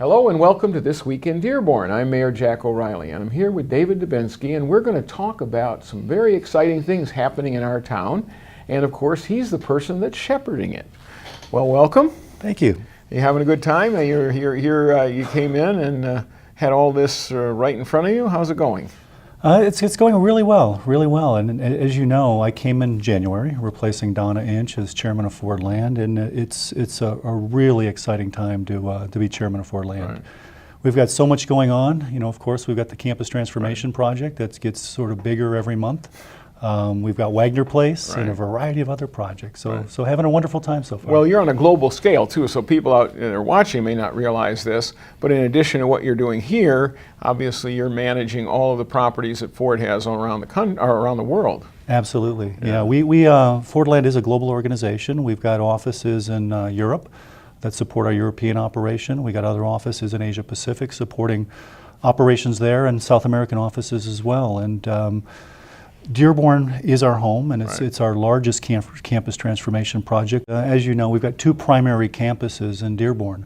Hello and welcome to This Week in Dearborn. I'm Mayor Jack O'Reilly and I'm here with David Dubensky, and we're going to talk about some very exciting things happening in our town. And of course, he's the person that's shepherding it. Well, welcome. Thank you. You having a good time? You came in and had all this right in front of you. How's it going? It's going really well. And as you know, I came in January, replacing Donna Inch as chairman of Ford Land, and it's a really exciting time to be chairman of Ford Land. Right. We've got so much going on. You know, of course, we've got the campus transformation project that gets sort of bigger every month. We've got Wagner Place and a variety of other projects. So having a wonderful time so far. Well, you're on a global scale too, so people out there watching may not realize this, but in addition to what you're doing here, obviously you're managing all of the properties that Ford has around the world. Absolutely. Yeah, Ford Land is a global organization. We've got offices in Europe that support our European operation. We got other offices in Asia Pacific supporting operations there, and South American offices as well. And Dearborn is our home, and it's our largest campus transformation project. As you know, we've got two primary campuses in Dearborn.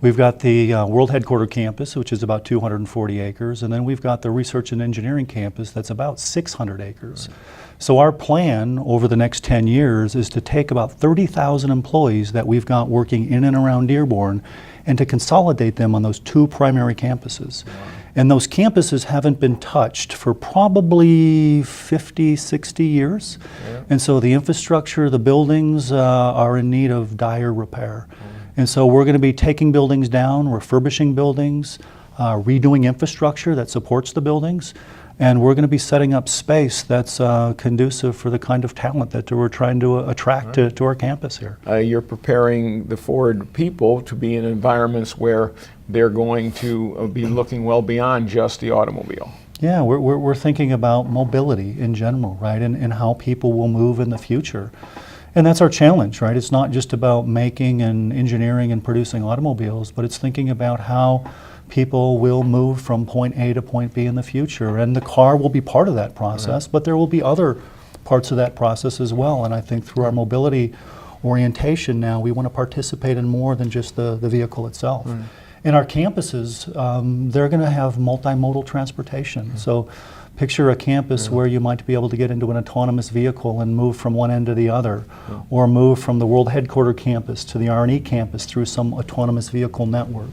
We've got the World Headquarter campus, which is about 240 acres, and then we've got the Research and Engineering campus that's about 600 acres. Right. So our plan over the next 10 years is to take about 30,000 employees that we've got working in and around Dearborn and to consolidate them on those two primary campuses. Wow. And those campuses haven't been touched for probably 50, 60 years. Yeah. And so the infrastructure, the buildings are in need of dire repair. And so we're going to be taking buildings down, refurbishing buildings, redoing infrastructure that supports the buildings. And we're going to be setting up space that's conducive for the kind of talent that we're trying to attract to our campus here. You're preparing the Ford people to be in environments where they're going to be looking well beyond just the automobile. Yeah, we're thinking about mobility in general, right, and how people will move in the future. And that's our challenge, right? It's not just about making and engineering and producing automobiles, but it's thinking about how people will move from point A to point B in the future. And the car will be part of that process, but there will be other parts of that process as well. And I think through our mobility orientation now, we want to participate in more than just the vehicle itself. In our campuses, they're going to have multimodal transportation. So picture a campus where you might be able to get into an autonomous vehicle and move from one end to the other, or move from the World Headquarter campus to the R&E campus through some autonomous vehicle network.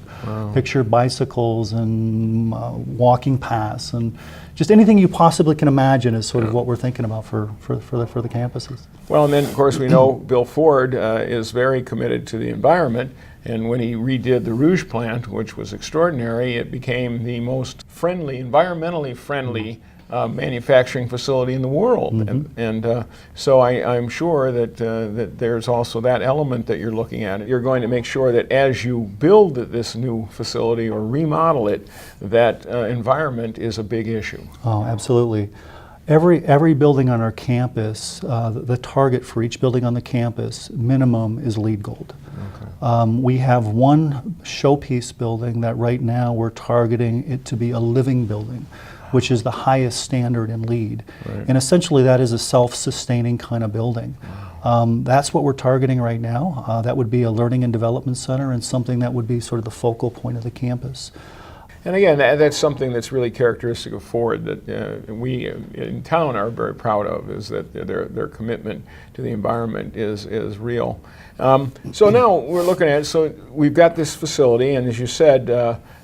Picture bicycles and walking paths, and just anything you possibly can imagine is sort of what we're thinking about for the campuses. Well, and then of course we know Bill Ford is very committed to the environment. And when he redid the Rouge plant, which was extraordinary, it became the most friendly, environmentally friendly manufacturing facility in the world. So I'm sure that there's also that element that you're looking at. You're going to make sure that as you build this new facility or remodel it, that environment is a big issue. Oh, absolutely. Every building on our campus, the target for each building on the campus, minimum, is LEED Gold. We have one showpiece building that right now we're targeting it to be a living building, which is the highest standard in LEED. And essentially that is a self-sustaining kind of building. That's what we're targeting right now. That would be a learning and development center and something that would be sort of the focal point of the campus. And again, that's something that's really characteristic of Ford that we in town are very proud of, is that their commitment to the environment is real. So now we're looking at it. So we've got this facility, and as you said,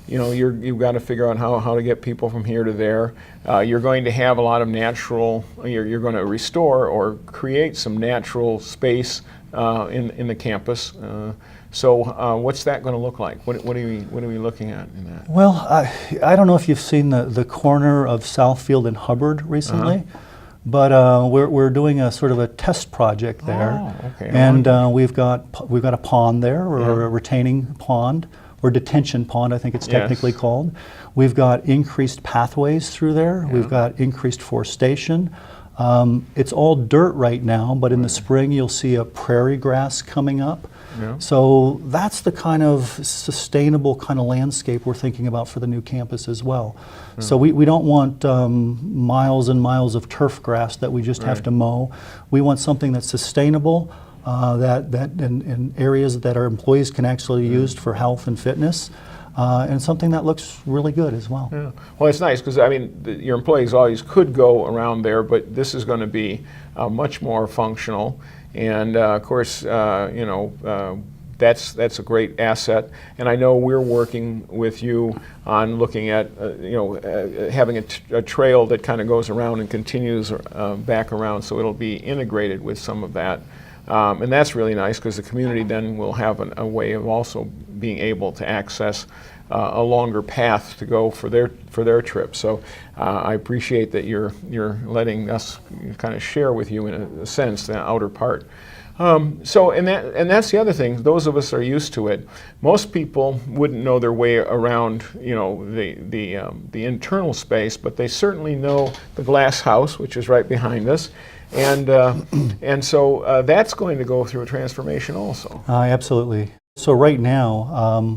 you've got to figure out how to get people from here to there. You're going to have a lot of natural. You're going to restore or create some natural space in the campus. So what's that going to look like? What are we looking at in that? Well, I don't know if you've seen the corner of Southfield and Hubbard recently, but we're doing a sort of a test project there. Oh, okay. And we've got a pond there, or a retaining pond, or detention pond, I think it's technically called. We've got increased pathways through there. We've got increased forestation. It's all dirt right now, but in the spring you'll see a prairie grass coming up. So that's the kind of sustainable kind of landscape we're thinking about for the new campus as well. So we don't want miles and miles of turf grass that we just have to mow. We want something that's sustainable, that in areas that our employees can actually use for health and fitness. and something that looks really good as well. Yeah. Well, it's nice because, I mean, your employees always could go around there, but this is going to be much more functional. And of course, you know, that's a great asset. And I know we're working with you on looking at, you know, having a trail that kind of goes around and continues back around, so it'll be integrated with some of that. And that's really nice because the community then will have a way of also being able to access a longer path to go for their trip. So I appreciate that you're letting us kind of share with you in a sense the outer part. So and that's the other thing. Those of us are used to it. Most people wouldn't know their way around, you know, the internal space, but they certainly know the glass house, which is right behind us, and so that's going to go through a transformation also. Absolutely. So right now,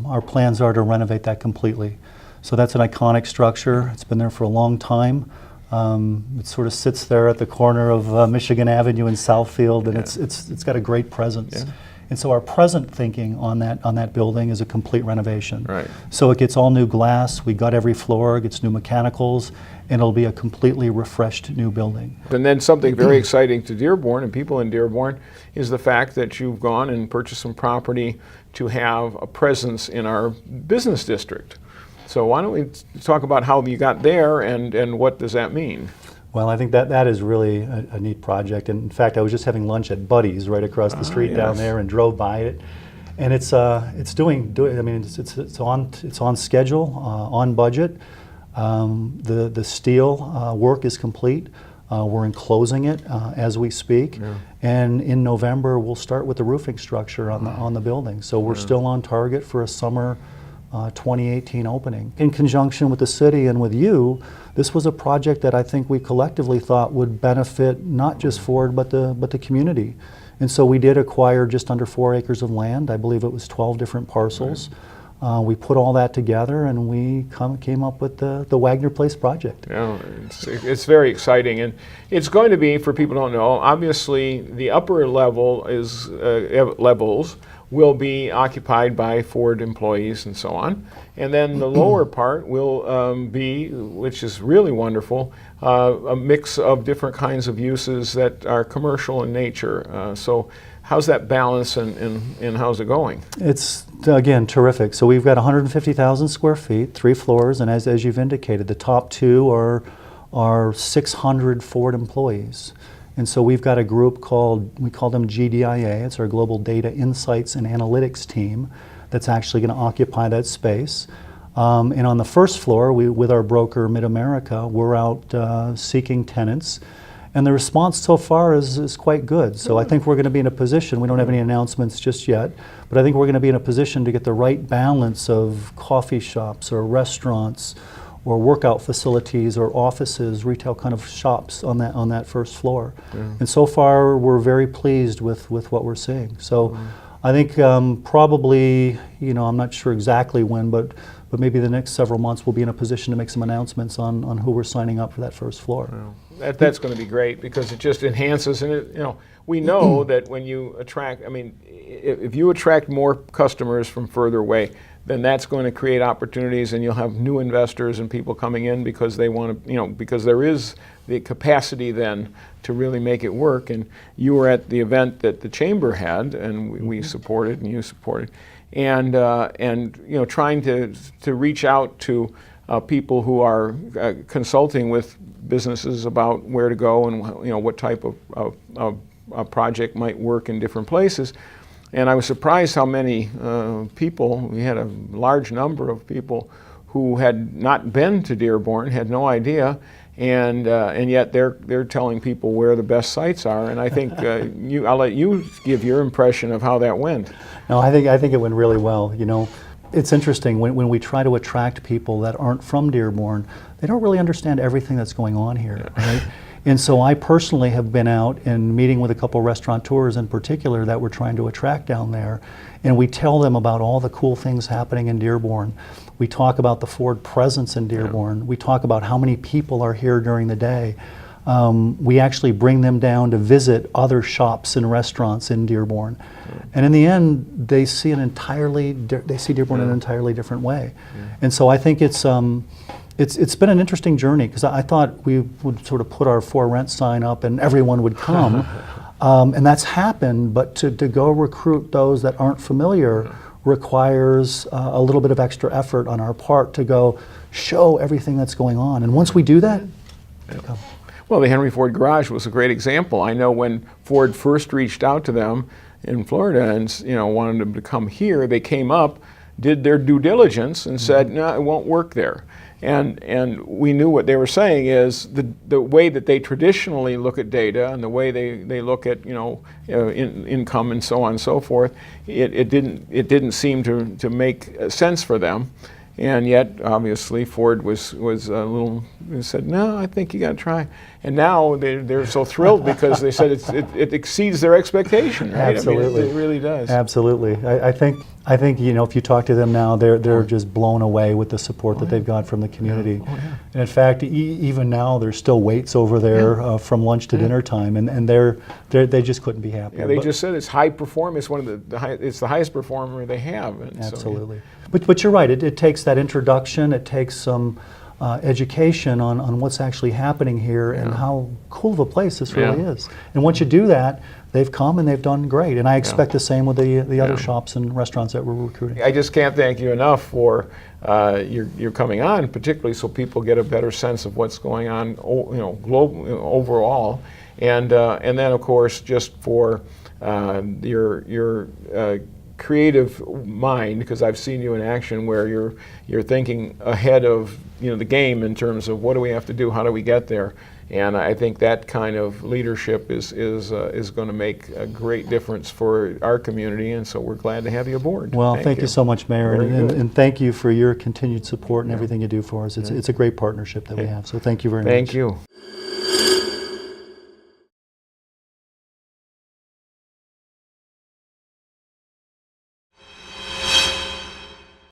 our plans are to renovate that completely. So that's an iconic structure. It's been there for a long time. It sort of sits there at the corner of Michigan Avenue in Southfield, and Yeah. it's got a great presence. Yeah. And so our present thinking on that building is a complete renovation. Right. So it gets all new glass. We gut every floor. It gets new mechanicals, and it'll be a completely refreshed new building. And then something very exciting to Dearborn and people in Dearborn is the fact that you've gone and purchased some property to have a presence in our business district. So why don't we talk about how you got there and what does that mean? Well, I think that is really a neat project. And in fact, I was just having lunch at Buddy's right across the street down yes. there and drove by it. And it's doing. I mean, it's on schedule, on budget. The steel work is complete. We're enclosing it as we speak. Yeah. And in November, we'll start with the roofing structure on the building. So we're still on target for a summer 2018 opening. In conjunction with the city and with you, this was a project that I think we collectively thought would benefit not just Ford but the community. And so we did acquire just under 4 acres of land. I believe it was 12 different parcels. Right. We put all that together and we came up with the Wagner Place project. Yeah, it's very exciting, and it's going to be, for people who don't know, obviously the upper level is levels will be occupied by Ford employees and so on. And then the lower part will be, which is really wonderful, a mix of different kinds of uses that are commercial in nature. So how's that balance and how's it going? It's, again, terrific. So we've got 150,000 square feet, 3 floors, and as you've indicated, the top 2 are 600 Ford employees. And so we've got a group we call them GDIA, it's our Global Data Insights and Analytics team that's actually going to occupy that space. And on the first floor, with our broker Mid-America, we're out seeking tenants. And the response so far is quite good. So I think we're going to be in a position, we don't have any announcements just yet, but I think we're going to be in a position to get the right balance of coffee shops or restaurants or workout facilities or offices, retail kind of shops on that first floor. Yeah. And so far we're very pleased with what we're seeing. So I think probably, you know, I'm not sure exactly when, but maybe the next several months we'll be in a position to make some announcements on who we're signing up for that first floor. Yeah. That's going to be great because it just enhances, and it, you know, we know that when you attract, I mean, if you attract more customers from further away, then that's going to create opportunities, and you'll have new investors and people coming in because they want to, you know, because there is the capacity then to really make it work. And you were at the event that the chamber had, and we supported, and you supported, and you know, trying to reach out to people who are consulting with businesses about where to go and, you know, what type of project might work in different places. And I was surprised how many people, we had a large number of people who had not been to Dearborn, had no idea, and yet they're telling people where the best sites are. And I think I'll let you give your impression of how that went. No, I think it went really well. You know, it's interesting when we try to attract people that aren't from Dearborn, they don't really understand everything that's going on here, right? And so I personally have been out and meeting with a couple restaurateurs in particular that we're trying to attract down there, and we tell them about all the cool things happening in Dearborn. We talk about the Ford presence in Dearborn. We talk about how many people are here during the day. we actually bring them down to visit other shops and restaurants in Dearborn. And in the end, they see Dearborn in an entirely different way. And so I think it's been an interesting journey, because I thought we would sort of put our for rent sign up and everyone would come. And that's happened, but to go recruit those that aren't familiar requires a little bit of extra effort on our part to go show everything that's going on. And once we do that, they come. Well, the Henry Ford Garage was a great example. I know when Ford first reached out to them in Florida and wanted them to come here, they came up, did their due diligence, and said, no, it won't work there. And we knew what they were saying is the way that they traditionally look at data and the way they look at income and so on and so forth, it didn't seem to make sense for them. And yet, obviously, Ford was a little, said, no, I think you got to try. And now they're so thrilled because they said it exceeds their expectation, right? Absolutely. I mean, it really does. Absolutely. I think if you talk to them now, they're just blown away with the support that they've got from the community. And in fact, even now, there's still waits over there from lunch to dinner time, and they just couldn't be happier. Yeah, they just said it's high performance. It's one of it's the highest performer they have. And absolutely. But you're right. It takes that introduction. It takes some education on what's actually happening here and how cool of a place this really is. And once you do that, they've come and they've done great. And I expect the same with the other shops and restaurants that we're recruiting. I just can't thank you enough for your coming on, particularly so people get a better sense of what's going on, global overall, and then of course just for your creative mind, because I've seen you in action where you're thinking ahead of the game in terms of what do we have to do, how do we get there, and I think that kind of leadership is going to make a great difference for our community, and so we're glad to have you aboard. Well, thank you so much, Mayor, and thank you for your continued support and Yeah. everything you do for us. It's a great partnership that we have, so thank you very much. Thank you.